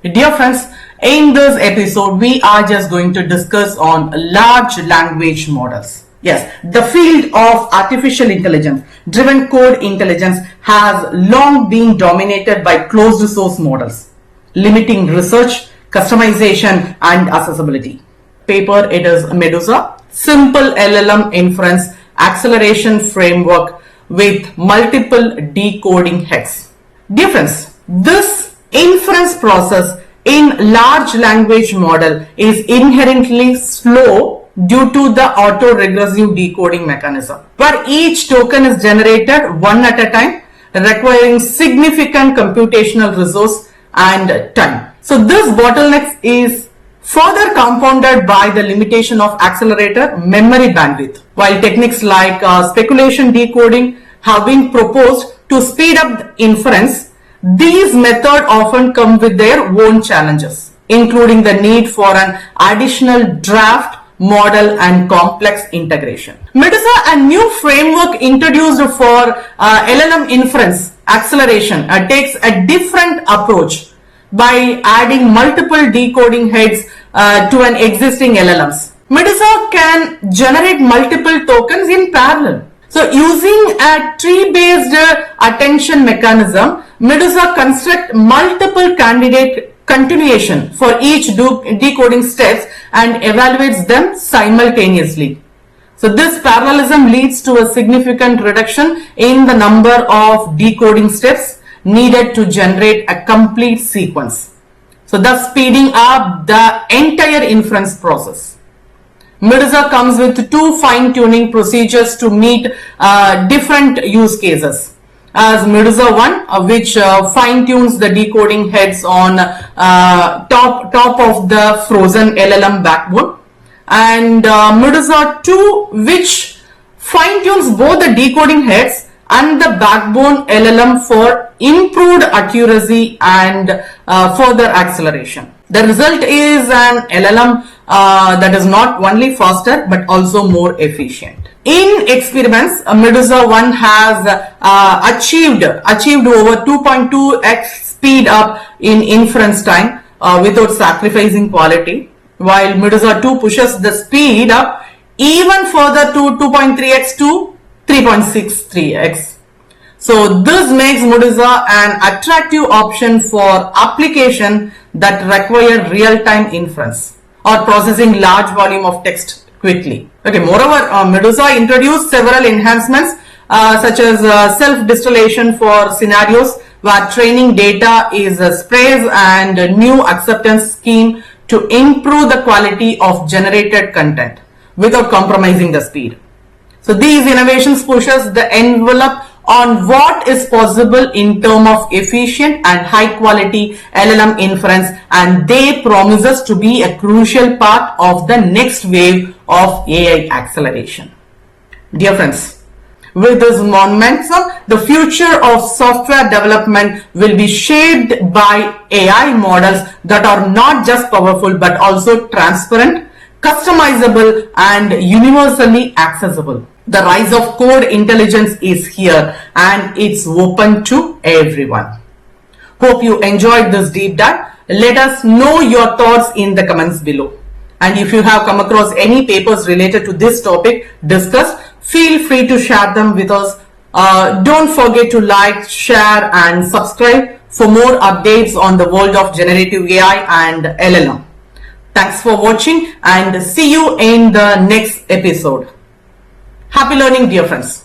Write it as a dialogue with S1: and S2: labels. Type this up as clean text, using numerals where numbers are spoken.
S1: Dear friends, in this episode, we are just going to discuss on large language models. Yes, the field of artificial intelligence, driven code intelligence has long been dominated by closed source models, limiting research, customization and accessibility. Paper, it is Medusa, simple LLM inference acceleration framework with multiple decoding heads. Dear friends, this inference process in large language model is inherently slow due to the auto-regressive decoding mechanism, where each token is generated one at a time, requiring significant computational resource and time. So this bottleneck is further compounded by the limitation of accelerator memory bandwidth, while techniques like speculation decoding have been proposed to speed up the inference. These methods often come with their own challenges, including the need for an additional draft model and complex integration. Medusa, a new framework introduced for LLM inference acceleration, takes a different approach by adding multiple decoding heads to an existing LLMs. Medusa can generate multiple tokens in parallel. So using a tree-based attention mechanism, Medusa constructs multiple candidate continuation for each decoding steps and evaluates them simultaneously. So this parallelism leads to a significant reduction in the number of decoding steps needed to generate a complete sequence, so thus speeding up the entire inference process. Medusa comes with two fine-tuning procedures to meet different use cases. As Medusa 1, which fine-tunes the decoding heads on top of the frozen LLM backbone, and Medusa 2, which fine-tunes both the decoding heads and the backbone LLM for improved accuracy and further acceleration. The result is an LLM that is not only faster but also more efficient. In experiments, Medusa 1 has achieved over 2.2x speed up in inference time without sacrificing quality, while Medusa 2 pushes the speed up even further to 2.3x to 3.63x. So this makes Medusa an attractive option for applications that require real-time inference or processing large volume of text quickly. Okay, moreover, Medusa introduced several enhancements such as self-distillation for scenarios where training data is sparse and new acceptance scheme to improve the quality of generated content without compromising the speed. So these innovations pushes the envelope on what is possible in terms of efficient and high quality LLM inference, and they promise us to be a crucial part of the next wave of AI acceleration. Dear friends, with this momentum, the future of software development will be shaped by AI models that are not just powerful but also transparent, customizable and universally accessible. The rise of code intelligence is here and it's open to everyone. Hope you enjoyed this deep dive. Let us know your thoughts in the comments below. And if you have come across any papers related to this topic discussed, feel free to share them with us. Don't forget to like, share and subscribe for more updates on the world of generative AI and LLM. Thanks for watching and see you in the next episode. Happy learning, dear friends.